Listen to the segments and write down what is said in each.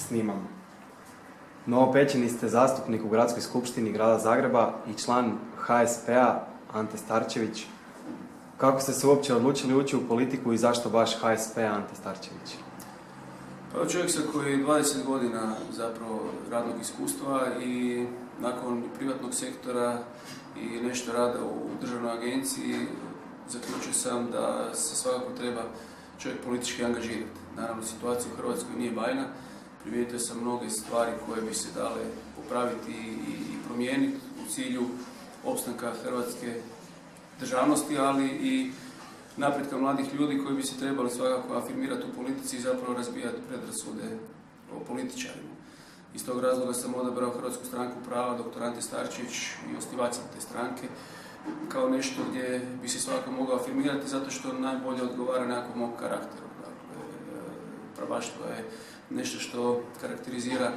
snimamo. Novopećeni ste zastupnik u Gradskoj skupštini Grada Zagreba i član HSP-a Ante Starčević. Kako ste se uopće odlučili ući u politiku i zašto baš HSP Ante Starčević? Pa čovjek sam koji je 20 godina zapravo radnog iskustva i nakon privatnog sektora i nešto rada u državnoj agenciji zaključio sam da se svakako treba čovjek politički angažirati. Naravno, situacija u Hrvatskoj nije bajna. Primijetio sam mnoge stvari koje bi se dale popraviti i promijeniti u cilju opstanka hrvatske državnosti, ali i napretka mladih ljudi koji bi se trebali svakako afirmirati u politici i zapravo razbijati predrasude o političarima. Iz tog razloga sam odabrao Hrvatsku stranku prava, dr. Ante Starčević i osnivač te stranke, kao nešto gdje bi se svakako mogao afirmirati zato što najbolje odgovara nekakvom mog karakteru. Dakle, pravaštvo je nešto što karakterizira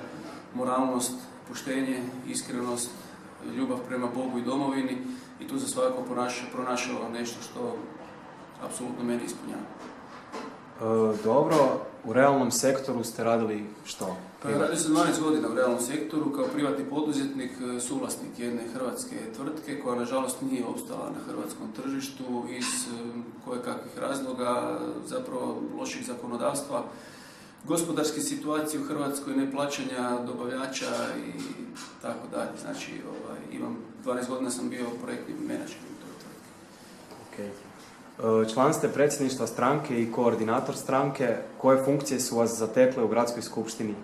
moralnost, poštenje, iskrenost, ljubav prema Bogu i domovini i tu se svakako pronašalo nešto što apsolutno mene ispunjava. Dobro, u realnom sektoru ste radili što? Pa radio sam 12 godina u realnom sektoru kao privatni poduzetnik, suvlasnik jedne hrvatske tvrtke koja nažalost nije opstala na hrvatskom tržištu iz kojekakvih razloga, zapravo loših zakonodavstva, gospodarske situacije u Hrvatskoj, neplaćanja dobavljača i tako dalje. Znači, imam 12 godina sam bio projektni menadžer u toj tvrtki. Okay. Član ste predsjedništva stranke i koordinator stranke. Koje funkcije su vas zatekle u Gradskoj skupštini?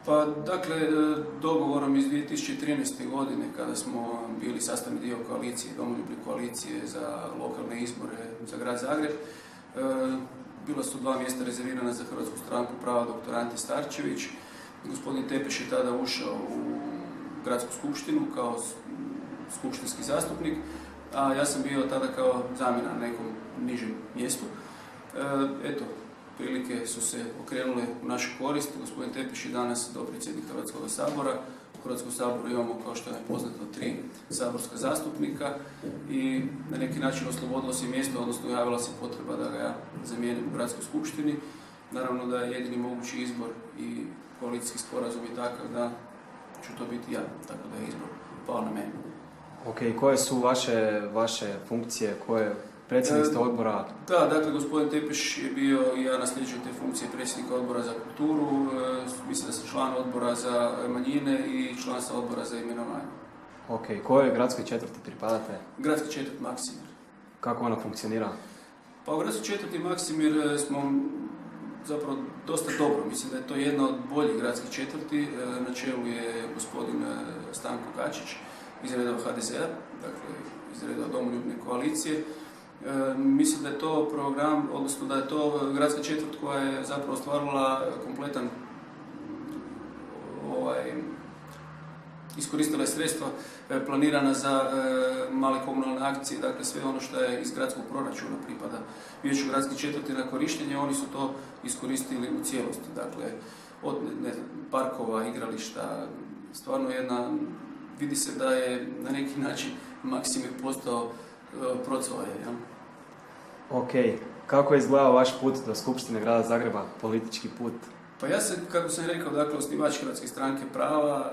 Pa, dakle, dogovorom iz 2013. godine, kada smo bili sastavni dio koalicije, domoljubne koalicije za lokalne izbore za Grad Zagreb, bila su 2 mjesta rezervirana za Hrvatsku stranku prava dr. Ante Starčević. Gospodin Tepeš je tada ušao u Gradsku skupštinu kao skupštinski zastupnik, a ja sam bio tada kao zamjena na nekom nižem mjestu. Eto, prilike su se okrenule u našu korist. Gospodin Tepeš je danas dopredsjednik Hrvatskog sabora. U Hrvatskom saboru imamo, kao što je poznato, 3 saborska zastupnika i na neki način oslobodilo se mjesto, odnosno javila se potreba da ga ja zamijenim u Gradskoj skupštini. Naravno da je jedini mogući izbor i koalicijski sporazum je takav da ću to biti ja, tako da je izbor pao na mene. Ok, koje su vaše funkcije, koje predsjednik ste odbora? Da, dakle, gospodin Tepeš je bio i ja nasljeđujem te funkcije predsjednika odbora za kulturu, mislim da sam član odbora za manjine i član sam odbora za imenovanje. Ok, kojoj gradskoj četvrti pripadate? Gradski četvrt Maksimir. Kako ona funkcionira? Pa u Gradski četvrti Maksimir smo zapravo dosta dobro, mislim da je to jedna od boljih gradskih četvrti, na čelu je gospodin Stanko Kačić iz redova HDZ-a, dakle iz redova domoljubne koalicije. Mislim da je to program, odnosno da je to gradska četvrt koja je zapravo stvarila kompletan iskoristila je sredstva planirana za male komunalne akcije, dakle sve ono što je iz gradskog proračuna pripada vijeću gradskih četvrti na korištenje, oni su to iskoristili u cijelosti, dakle od parkova, igrališta, stvarno vidi se da je na neki način Maksimir postao procvaje. Ja? Ok, kako je izgledao vaš put do Skupštine Grada Zagreba, politički put? Pa ja sam, kako sam rekao, dakle, osnivač Hrvatske stranke prava,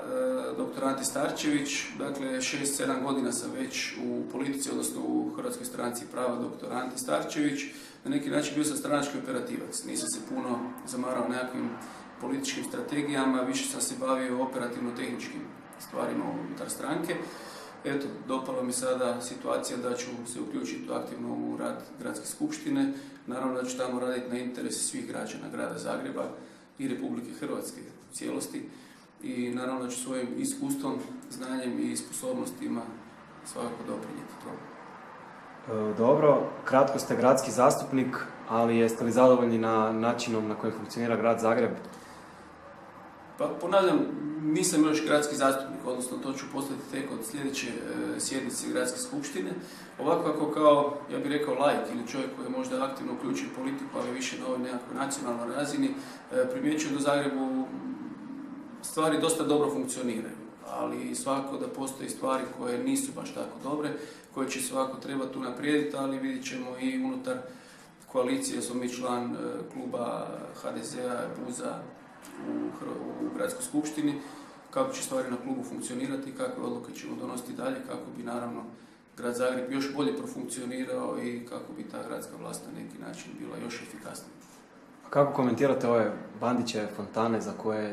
dr. Ante Starčević, dakle, 6-7 godina sam već u politici, odnosno u Hrvatskoj stranci prava dr. Ante Starčević. Na neki način bio sam stranački operativac, nisam se puno zamarao nekakvim političkim strategijama, više sam se bavio operativno-tehničkim stvarima unutar stranke. Eto, dopala mi sada situacija da ću se uključiti aktivno u rad Gradske skupštine. Naravno da ću tamo raditi na interese svih građana Grada Zagreba i Republike Hrvatske u cijelosti. I naravno da ću svojim iskustvom, znanjem i sposobnostima svakako doprinijeti to. Dobro, kratko ste gradski zastupnik, ali jeste li zadovoljni načinom na koji funkcionira Grad Zagreb? Pa ponavljam, nisam još gradski zastupnik, odnosno to ću postati tek od sljedeće sjednice Gradske skupštine. Ovako ako kao, ja bih rekao, laik ili čovjek koji je možda aktivno uključio politiku, ali više na ovoj nekakvoj nacionalnoj razini, primjećujem da u Zagrebu stvari dosta dobro funkcioniraju, ali svakako da postoje stvari koje nisu baš tako dobre, koje će svakako trebati unaprijediti, ali vidjet ćemo i unutar koalicije, smo mi član kluba HDZ-a, BUZ-a, u gradskoj skupštini, kako će stvari na klubu funkcionirati, kakve odluke ćemo donositi dalje, kako bi naravno grad Zagreb još bolje profunkcionirao i kako bi ta gradska vlast na neki način bila još efikasnija. A kako komentirate ove Bandićeve fontane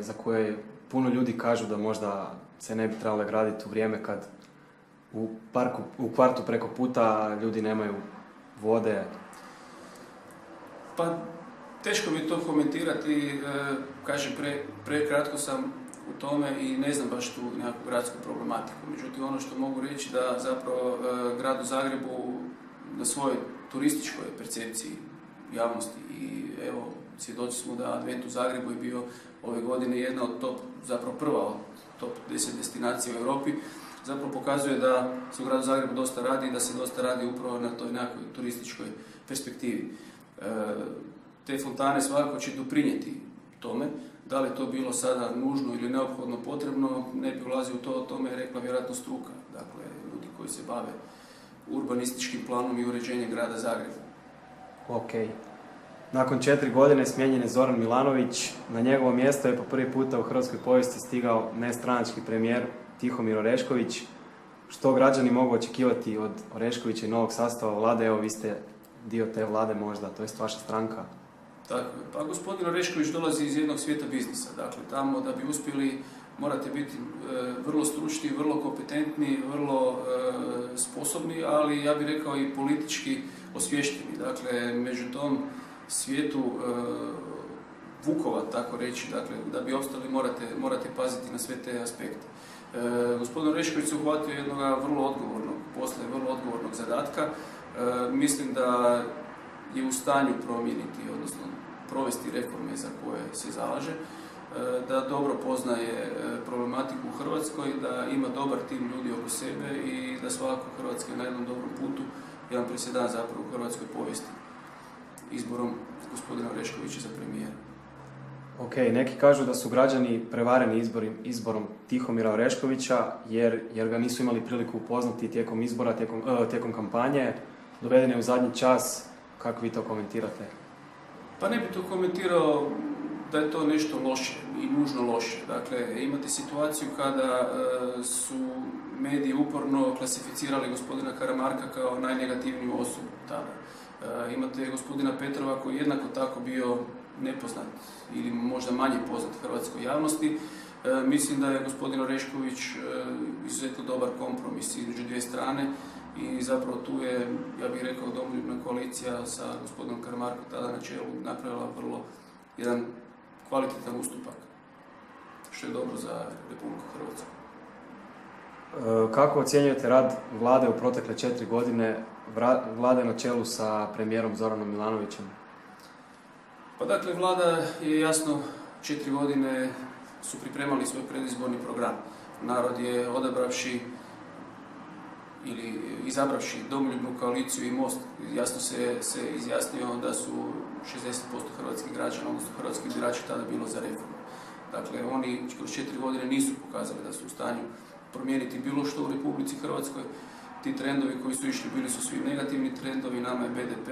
za koje puno ljudi kažu da možda se ne bi trebale graditi u vrijeme kad u kvartu preko puta ljudi nemaju vode? Pa teško mi to komentirati, kažem prekratko sam u tome i ne znam baš tu nekakvu gradsku problematiku. Međutim, ono što mogu reći da zapravo grad u Zagrebu na svojoj turističkoj percepciji javnosti i evo svjedoci smo da Advent u Zagrebu je bio ove godine jedna od prva od top 10 destinacija u Europi. Zapravo pokazuje da se u gradu Zagrebu dosta radi i da se dosta radi upravo na toj nekakvoj turističkoj perspektivi. Te fontane svakako će doprinijeti tome. Da li je to bilo sada nužno ili neophodno potrebno, ne bi ulazio u to, o tome je rekla vjerojatno struka. Dakle, ljudi koji se bave urbanističkim planom i uređenjem grada Zagreba. Ok. Nakon 4 godine smijenjen je Zoran Milanović. Na njegovo mjesto je po prvi puta u hrvatskoj povijesti stigao nestranački premijer Tihomir Orešković. Što građani mogu očekivati od Oreškovića i novog sastava vlade? Evo, vi ste dio te vlade možda, to jest vaša stranka. Tako je. Pa gospodin Orešković dolazi iz jednog svijeta biznisa. Dakle, tamo da bi uspjeli morate biti vrlo stručni, vrlo kompetentni, vrlo sposobni, ali ja bih rekao i politički osvješteni. Dakle, među tom svijetu vukova, tako reći, dakle, da bi opstali morate paziti na sve te aspekte. Gospodin Orešković se uhvatio jednog vrlo odgovornog posla i vrlo odgovornog zadatka. Mislim da je u stanju promijeniti, odnosno provesti reforme za koje se zalaže, da dobro poznaje problematiku u Hrvatskoj, da ima dobar tim ljudi oko sebe i da svakako Hrvatska je na jednom dobrom putu, jedan presedan zapravo u hrvatskoj povijesti izborom gospodina Oreškovića za premijera. Ok, neki kažu da su građani prevareni izborom Tihomira Oreškovića jer ga nisu imali priliku upoznati tijekom izbora, tijekom kampanje, doveden je u zadnji čas. Kako vi to komentirate? Pa ne bi to komentirao da je to nešto loše i nužno loše. Dakle, imate situaciju kada su mediji uporno klasificirali gospodina Karamarka kao najnegativniju osobu tada. Imate gospodina Petrova koji je jednako tako bio nepoznat ili možda manje poznat hrvatskoj javnosti. Mislim da je gospodin Orešković izuzetno dobar kompromis između dvije strane i zapravo tu je, ja bih rekao, domoljubna koalicija sa gospodinom Karamarkom tada na čelu napravila vrlo jedan kvalitetan ustupak, što je dobro za Republiku Hrvatsku. Kako ocjenjujete rad vlade u protekle 4 godine, vlade na čelu sa premijerom Zoranom Milanovićem? Pa dakle, vlada je jasno 4 godine su pripremali svoj predizborni program. Narod je odabravši ili izabravši Domoljubnu koaliciju i Most, jasno se izjasnio da su 60% hrvatskih građana, odnosno hrvatskih birača tada bilo za reformu. Dakle, oni kroz 4 godine nisu pokazali da su u stanju promijeniti bilo što u Republici Hrvatskoj. Ti trendovi koji su išli bili su svi negativni trendovi, nama je BDP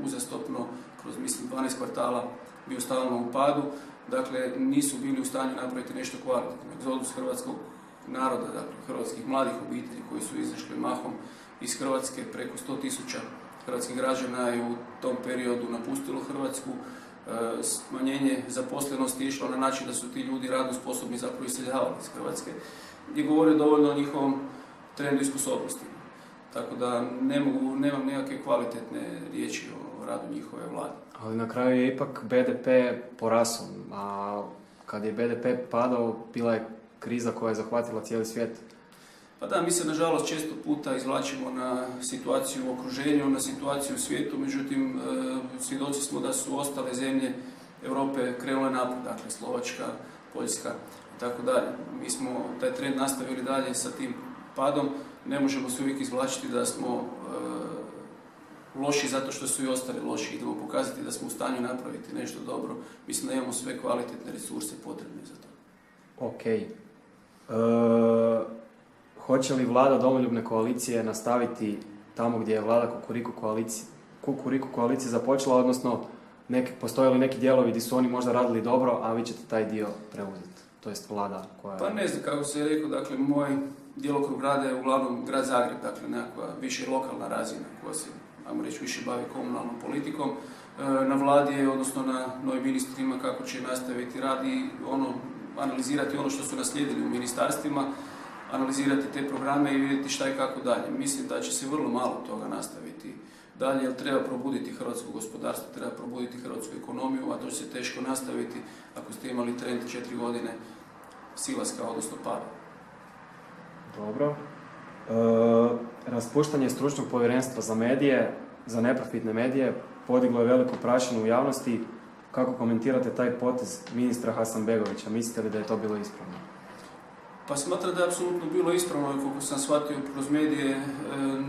uzastopno kroz, mislim, 12 kvartala bio stalno u padu. Dakle, nisu bili u stanju napraviti nešto kvalitetno. Egzodus hrvatskog naroda, dakle, hrvatskih mladih obitelji koji su izašli mahom iz Hrvatske, preko 100.000 hrvatskih građana je u tom periodu napustilo Hrvatsku. Smanjenje zaposlenosti je išlo na način da su ti ljudi radno sposobni zapravo iseljavali iz Hrvatske i govore dovoljno o njihovom trendu i sposobnostima. Tako da nemam nekakve kvalitetne riječi o radu njihove vlade. Ali na kraju je ipak BDP porasao, a kad je BDP padao, bila je kriza koja je zahvatila cijeli svijet. Pa da, mi se nažalost često puta izvlačimo na situaciju u okruženju, na situaciju u svijetu, međutim svjedoci smo da su ostale zemlje Europe krenule naprijed, dakle Slovačka, Poljska i tako dalje. Mi smo taj trend nastavili dalje sa tim padom, ne možemo se uvijek izvlačiti da smo loši zato što su i ostali loši. Idemo pokazati da smo u stanju napraviti nešto dobro. Mislim da imamo sve kvalitetne resurse potrebne za to. Ok. Hoće li vlada Domoljubne koalicije nastaviti tamo gdje je vlada Kukuriku koalicije započela, odnosno postoje li neki dijelovi gdje su oni možda radili dobro, a vi ćete taj dio preuzeti, to jest vlada koja... Pa ne znam, kako se je rekao, dakle, moj djelokrug rada je uglavnom grad Zagreb, dakle, nekakva više lokalna razina koja se, ajmo reći, više bavi komunalnom politikom. Na vladi je, odnosno na novim ministrima, kako će nastaviti rad i analizirati ono što su naslijedili u ministarstvima, analizirati te programe i vidjeti šta i kako dalje. Mislim da će se vrlo malo toga nastaviti dalje, jer treba probuditi hrvatsko gospodarstvo, treba probuditi hrvatsku ekonomiju, a to će se teško nastaviti ako ste imali trend 4 godine silaska, odnosno pada. Dobro. Raspuštanje stručnog povjerenstva za medije, za neprofitne medije, podiglo je veliku prašinu u javnosti. Kako komentirate taj potez ministra Hasanbegovića? Mislite li da je to bilo ispravno? Pa smatram da je apsolutno bilo ispravno, koliko sam shvatio kroz medije,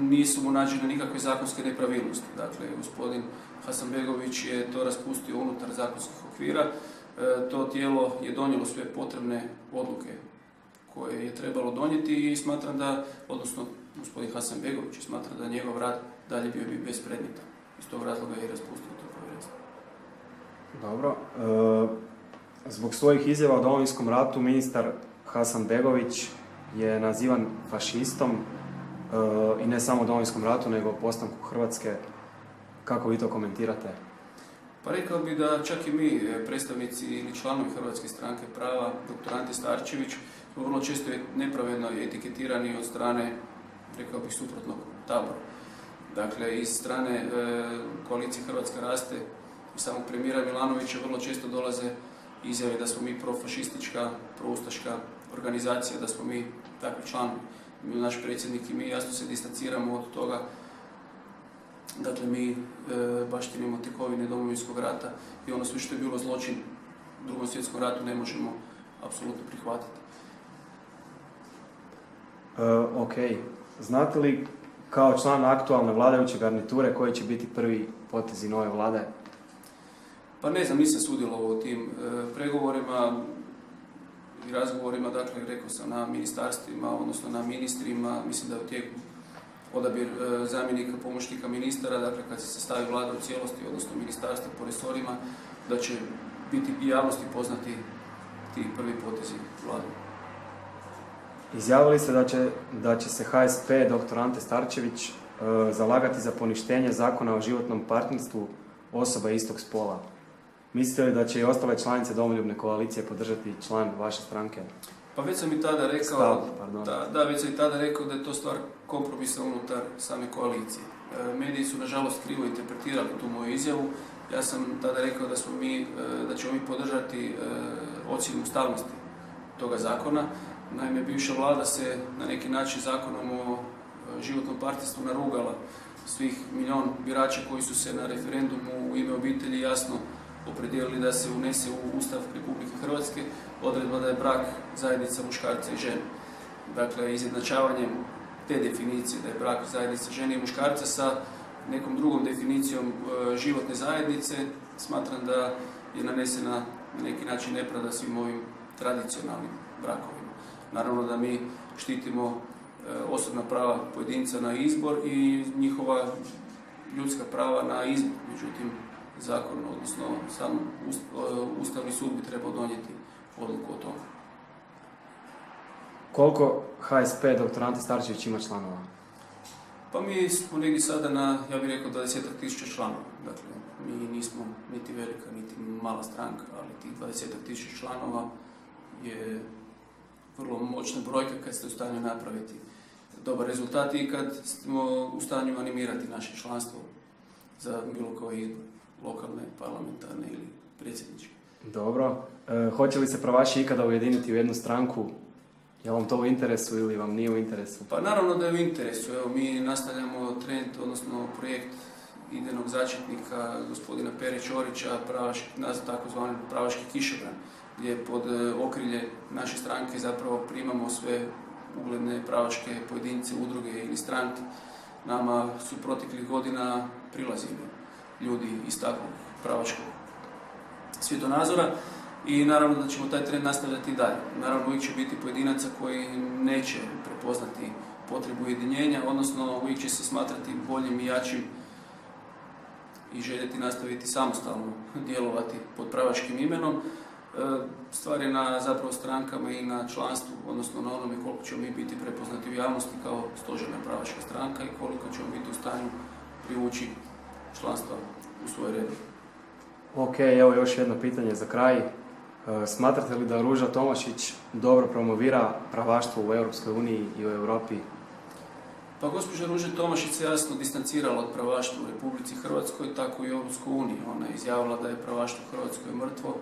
nisu mu nađene nikakve zakonske nepravilnosti. Dakle, gospodin Hasanbegović je to raspustio unutar zakonskih okvira. To tijelo je donijelo sve potrebne odluke koje je trebalo donijeti i smatram da, odnosno gospodin Hasanbegović smatra da njegov rad dalje bio bi bespredmetan. Iz tog razloga je i raspustio to povjerenstvo. Dobro. Zbog svojih izjava o Domovinskom ratu ministar Hasanbegović je nazivan fašistom i ne samo o Domovinskom ratu, nego o postanku Hrvatske. Kako vi to komentirate? Pa rekao bi da čak i mi, predstavnici ili članovi Hrvatske stranke prava, dr. Ante Starčević, smo vrlo često nepravedno etiketirani od strane, rekao bih, suprotnog tabora. Dakle, iz strane koalicije Hrvatska raste i samog premijera Milanovića vrlo često dolaze izjave da smo mi profašistička, proustaška organizacija, da smo mi takvi članovi. Naš predsjednik i mi jasno se distanciramo od toga. Dakle, mi baštinimo tekovine Domovinskog rata i ono sve što je bilo zločin u Drugom svjetskom ratu ne možemo apsolutno prihvatiti. Ok. Znate li kao član aktualne vladajuće garniture koji će biti prvi potezi nove vlade? Pa ne znam, nisam sudjelovao u tim pregovorima i razgovorima, dakle, rekao sam na ministarstvima, odnosno na ministrima, mislim da je u tijeku odabir zamjenika, pomoćnika ministara, dakle, kad se sastavi vlada u cijelosti, odnosno ministarstva po resorima, da će biti i javnosti poznati ti prvi potezi vlade. Izjavili ste da će se HSP, dr. Ante Starčević, zalagati za poništenje zakona o životnom partnerstvu osoba istog spola. Mislite li da će i ostale članice Domoljubne koalicije podržati član vaše stranke? Pa već sam i tada rekao, već sam i tada rekao da je to stvar kompromisa unutar same koalicije. Mediji su, nažalost, krivo interpretirali tu moju izjavu. Ja sam tada rekao da ćemo mi podržati ocjenu ustavnosti toga zakona. Naime, bivša vlada se na neki način zakonom o životnom partnerstvu narugala svih milion birača koji su se na referendumu u ime obitelji jasno opredijelili da se unese u Ustav Republike Hrvatske odredba da je brak zajednica muškarca i žene. Dakle, izjednačavanjem te definicije da je brak zajednica žene i muškarca sa nekom drugom definicijom životne zajednice, smatram da je nanesena na neki način nepravda svim ovim tradicionalnim brakovima. Naravno da mi štitimo osobna prava pojedinca na izbor i njihova ljudska prava na izbor. Međutim, zakon, odnosno sam Ustavni sud bi trebao donijeti odluku o tome. Koliko HSP, dr. Ante Starčević, ima članova? Pa mi smo negdje sada na, ja bih rekao, 20.000 članova. Dakle, mi nismo niti velika, niti mala stranka, ali tih 20.000 članova je vrlo moćna brojka kad ste u stanju napraviti dobar rezultat i kad smo u stanju animirati naše članstvo za bilo koji izbor, lokalne, parlamentarne ili predsjedničke. Dobro. Hoće li se pravaši ikada ujediniti u jednu stranku? Je vam to u interesu ili vam nije u interesu? Pa naravno da je u interesu. Evo, mi nastavljamo trend, odnosno projekt idejnog začetnika gospodina Pere Ćorića, takozvani pravaški kišobran, gdje pod okrilje naše stranke zapravo primamo sve ugledne pravaške pojedince, udruge ili stranke. Nama su proteklih godina prilazili ljudi iz takvog pravaškog svjetonazora i naravno da ćemo taj trend nastavljati i dalje. Naravno, uvijek će biti pojedinaca koji neće prepoznati potrebu ujedinjenja, odnosno uvijek će se smatrati boljim i jačim i željeti nastaviti samostalno djelovati pod pravaškim imenom. Stvar je na zapravo strankama i na članstvu, odnosno na onome koliko ćemo mi biti prepoznati u javnosti kao stožerna pravaška stranka i koliko ćemo biti u stanju privući članstva u svoje rede. Ok, evo još jedno pitanje za kraj. Smatrate li da Ruža Tomašić dobro promovira pravaštvo u Europskoj uniji i u Europi? Pa gospođa Ruža Tomašić se jasno distancirala od pravaštva u Republici Hrvatskoj, tako i u Europskoj uniji. Ona je izjavila da je pravaštvo u Hrvatskoj mrtvo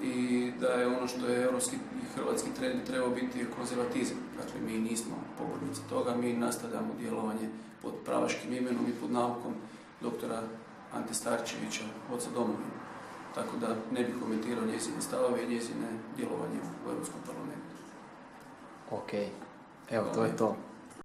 i da je ono što je europski i hrvatski trend trebao biti konzervatizam. Dakle, mi nismo pobornici toga, mi nastavljamo djelovanje pod pravaškim imenom i pod naukom doktora Ante Starčevića, oca domovine. Tako da ne bih komentirao njezine stavove i njezine djelovanje u Europskom parlamentu. Ok, evo to je to.